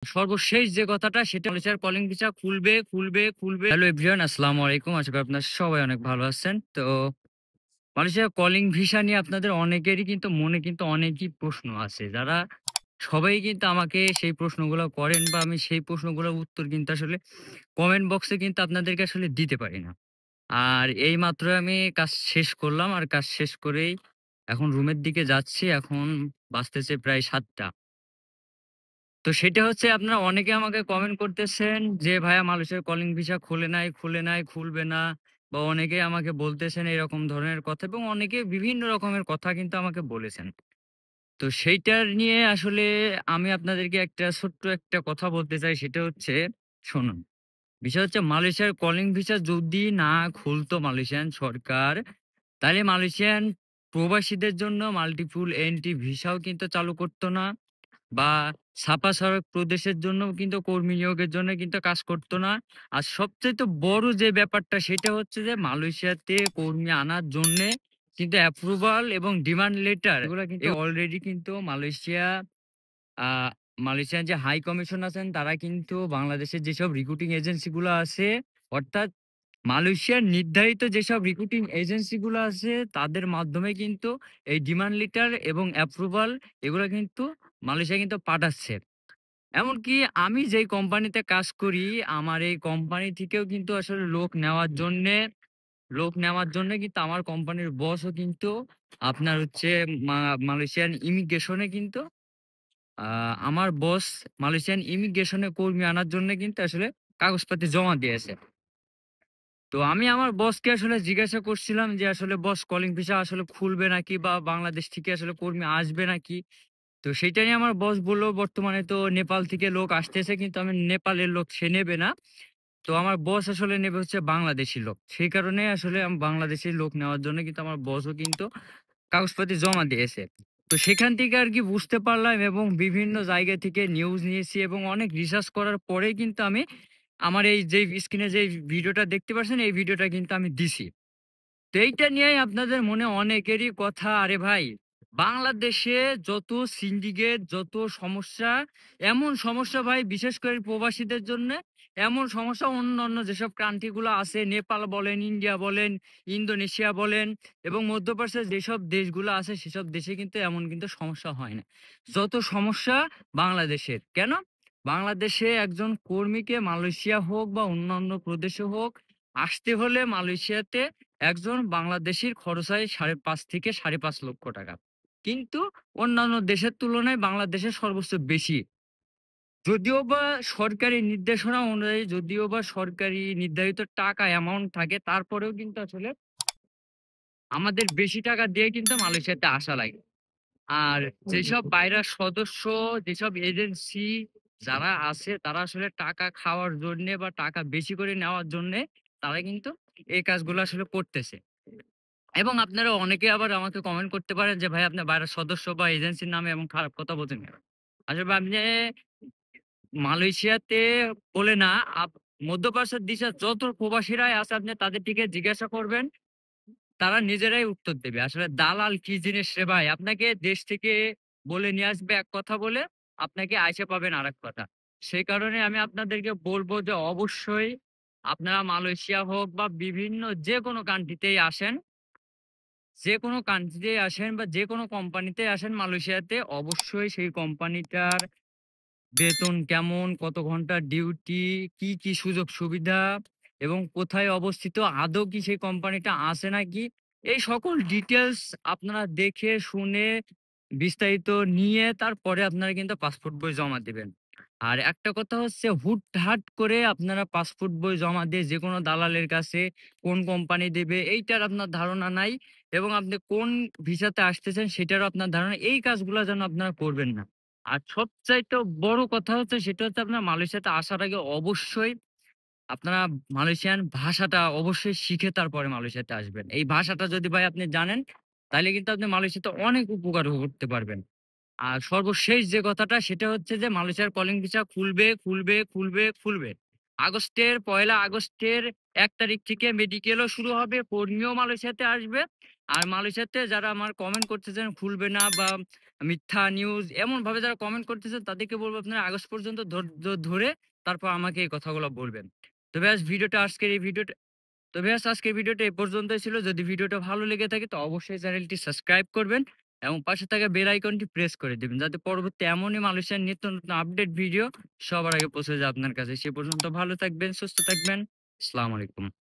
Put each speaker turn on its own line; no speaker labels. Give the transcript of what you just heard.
সর্বশেষ যে কথাটা সেটা মালয়েশিয়ার কলিং ভিসা খুলবে। হ্যালো এভরিওয়ান, আসসালামু আলাইকুম। আশা করি আপনারা সবাই অনেক ভালো আছেন। তো মালয়েশিয়ার কলিং ভিসা নিয়ে আপনাদের অনেকেরই কিন্তু মনে কিন্তু অনেকই প্রশ্ন আছে। সবাই কিন্তু আমাকে সেই প্রশ্নগুলো করেন বা আমি সেই প্রশ্নগুলোর উত্তর কিন্তু আসলে কমেন্ট বক্সে কিন্তু আপনাদেরকে আসলে দিতে পারি না। আর এইমাত্র আমি কাজ শেষ করলাম। আর কাজ শেষ করেই এখন রুমের দিকে যাচ্ছি। এখন বাজতেছে প্রায় ৭ঃ০০। তো সেটা হচ্ছে আপনারা অনেকে আমাকে কমেন্ট করতেছেন যে, "ভাইয়া মালয়েশিয়ার কলিং ভিসা খুলে নাই, খুলবে না।" বা অনেকেই আমাকে বলতেছেন এরকম ধরনের কথা এবং অনেকে বিভিন্ন রকমের কথা কিন্তু আমাকে বলেছেন। তো সেইটার নিয়ে আসলে আমি আপনাদেরকে একটা ছোট্ট একটা কথা বলতে চাই, সেটা হচ্ছে শুনুন। বিষয় হচ্ছে মালয়েশিয়ার কলিং ভিসা যদি না খুলতো মালয়েশিয়ান সরকার, তাহলে মালয়েশিয়ান প্রবাসীদের জন্য মাল্টিপল এন্ট্রি ভিসাও কিন্তু চালু করত না। বা ছাপা সড়ক প্রদেশের জন্যও কিন্তু কর্মী নিয়োগের জন্য কিন্তু কাজ করত না। আর সবচাইতে বড় যে ব্যাপারটা সেটা হচ্ছে যে মালয়েশিয়াতে কর্মী আনার জন্যে কিন্তু অ্যাপ্রুভাল এবং ডিমান্ড লেটার এগুলা কিন্তু অলরেডি কিন্তু আ মালয়েশিয়ার যে হাই কমিশন আছেন তারা কিন্তু বাংলাদেশের যেসব রিক্রুটিং এজেন্সি গুলো আছে, অর্থাৎ মালয়েশিয়ার নির্ধারিত যেসব রিক্রুটিং এজেন্সি গুলো আছে তাদের মাধ্যমে কিন্তু এই ডিমান্ড লেটার এবং অ্যাপ্রুভাল এগুলা কিন্তু মালয়েশিয়া কিন্তু পাঠাচ্ছে। এমনকি আমি যেই কোম্পানিতে কাজ করি, আমার এই কোম্পানি থেকেও কিন্তু আসলে লোক নেওয়ার জন্যে কিন্তু আমার কোম্পানির বসও কিন্তু আপনার হচ্ছে মা মালয়েশিয়ান ইমিগ্রেশনে কিন্তু আ আমার বস মালয়েশিয়ান ইমিগ্রেশনে কর্মী আনার জন্যে কিন্তু আসলে কাগজপাতি জমা দিয়েছে। তো আমি আমার বসকে আসলে জিজ্ঞাসা করছিলাম যে, আসলে বস কলিং ভিসা আসলে খুলবে নাকি বা বাংলাদেশ থেকে আসলে কর্মী আসবে নাকি? তো সেইটা নিয়ে আমার বস বলল, "বর্তমানে তো নেপাল থেকে লোক আসতেছে কিন্তু আমি নেপালের লোক সে নেবে না। তো আমার বস আসলে নেবে হচ্ছে বাংলাদেশী লোক।" সেই কারণে আসলে বাংলাদেশী লোক নেওয়ার জন্য কিন্তু আমার বসও কিন্তু কাগজপাতি জমা দিয়েছে। তো সেখান থেকে আরকি বুঝতে পারলাম এবং বিভিন্ন জায়গা থেকে নিউজ নিয়েছি এবং অনেক রিসার্চ করার পরেই কিন্তু আমি আমার এই যেই স্ক্রিনে যেই ভিডিওটা দেখতে পাচ্ছেন এই ভিডিওটা কিন্তু আমি দিছি। তো এইটা নিয়েই আপনাদের মনে অনেকেরই কথা, "আরে ভাই, বাংলাদেশে যত সিন্ডিকেট, যত সমস্যা, এমন সমস্যা ভাই বিশেষ করে প্রবাসীদের জন্যে, এমন সমস্যা অন্যান্য যেসব কান্ট্রি গুলো আছে, নেপাল বলেন, ইন্ডিয়া বলেন, ইন্দোনেশিয়া বলেন এবং মধ্যপ্রাচ্যের যেসব দেশগুলো আছে সেসব দেশে কিন্তু এমন কিন্তু সমস্যা হয় না। যত সমস্যা বাংলাদেশের। কেন? বাংলাদেশে একজন কর্মীকে মালয়েশিয়া হোক বা অন্যান্য প্রদেশে হোক, আসতে হলে মালয়েশিয়াতে একজন বাংলাদেশীর খরচ হয় ৫.৫ থেকে ৳৫.৫ লক্ষ। কিন্তু অন্যান্য দেশের তুলনায় বাংলাদেশে সর্বোচ্চ বেশি। যদিও বা সরকারি নির্দেশনা অনুযায়ী যদিও বা সরকারি নির্ধারিত টাকা অ্যামাউন্ট থাকে, তারপরেও কিন্তু আসলে আমাদের বেশি টাকা দিয়ে কিন্তু মালয়েশিয়াতে আসা লাগে। আর যেসব বাইরের সদস্য, যেসব এজেন্সি যারা আছে তারা আসলে টাকা খাওয়ার জন্যে বা টাকা বেশি করে নেওয়ার জন্যে তারা কিন্তু এই কাজগুলো আসলে করতেছে। এবং আপনারা অনেকে আবার আমাকে কমেন্ট করতে পারেন যে, "ভাই আপনার বাইরের সদস্য বা এজেন্সির নামে এমন খারাপ কথা বলছেন কেন?" আসলে ভাই আপনি মালয়েশিয়াতে বলে না, মধ্যপ্রাচ্যের দেশের যত প্রবাসীরাই আছে আপনি তাদের থেকে জিজ্ঞাসা করবেন, তারা নিজেরাই উত্তর দেবে। আসলে দালাল কি জিনিস রে ভাই? আপনাকে দেশ থেকে বলে নিয়ে আসবে এক কথা বলে, আপনাকে আইসা পাবেন আরেক কথা। সেই কারণে আমি আপনাদেরকে বলব যে অবশ্যই আপনারা মালয়েশিয়া হোক বা বিভিন্ন যেকোনো কান্ট্রিতেই আসেন, যেকোনো কান্ট্রিতেই আসেন বা যেকোনো কোম্পানিতে আসেন মালয়েশিয়াতে, অবশ্যই সেই কোম্পানিটার বেতন কেমন, কত ঘন্টার ডিউটি, কি সুযোগ সুবিধা এবং কোথায় অবস্থিত, আদৌ কি সেই কোম্পানিটা আছে নাকি? এই সকল ডিটেইলস আপনারা দেখে শুনে বিস্তারিত নিয়ে তারপরে আপনারা কিন্তু পাসপোর্ট বই জমা দিবেন। আর একটা কথা হচ্ছে হুটহাট করে আপনারা পাসপোর্ট বই জমা দিয়ে যেকোনো দালালের কাছে কোন কোম্পানি দেবে এইটার আপনার ধারণা নাই এবং আপনি কোন ভিসাতে আসতেছেন সেটারও আপনার ধারণা, এই কাজগুলা যেন আপনারা করবেন না। আর সবচাইতে বড় কথা হচ্ছে সেটা হচ্ছে আপনার মালয়েশিয়াতে আসার আগে অবশ্যই আপনারা মালয়েশিয়ান ভাষাটা অবশ্যই শিখে তারপরে মালয়েশিয়াতে আসবেন। এই ভাষাটা যদি ভাই আপনি জানেন, তাইলে কিন্তু আপনি মালয়েশিয়াতে অনেক উপকার করতে পারবেন। আর সর্বশেষ যে কথাটা সেটা হচ্ছে যে মালয়েশিয়ার কলিং ভিসা খুলবে। পহেলা আগস্টের ১ তারিখ থেকে মেডিকেলও শুরু হবে। কর্মীও মালয়েশিয়াতে আসবে। আর মালয়েশিয়াতে যারা আমার কমেন্ট করতেছেন খুলবে না বা মিথ্যা নিউজ এমনভাবে যারা কমেন্ট করতেছেন তাদেরকে বলব আপনারা আগস্ট পর্যন্ত ধৈর্য ধরে তারপর আমাকে এই কথাগুলো বলবেন। তো ব্যাস আজকের ভিডিওটা এ পর্যন্তই ছিল। যদি ভিডিওটা ভালো লেগে থাকে তো অবশ্যই চ্যানেলটি সাবস্ক্রাইব করবেন এবং পাশে থাকা বেল আইকনটি প্রেস করে দিবেন। যাতে পরবর্তী এমনই মালয়েশিয়ার নিত্য নতুন আপডেট ভিডিও সবার আগে পৌঁছে যায় আপনার কাছে। সে পর্যন্ত ভালো থাকবেন, সুস্থ থাকবেন। আসসালামু আলাইকুম।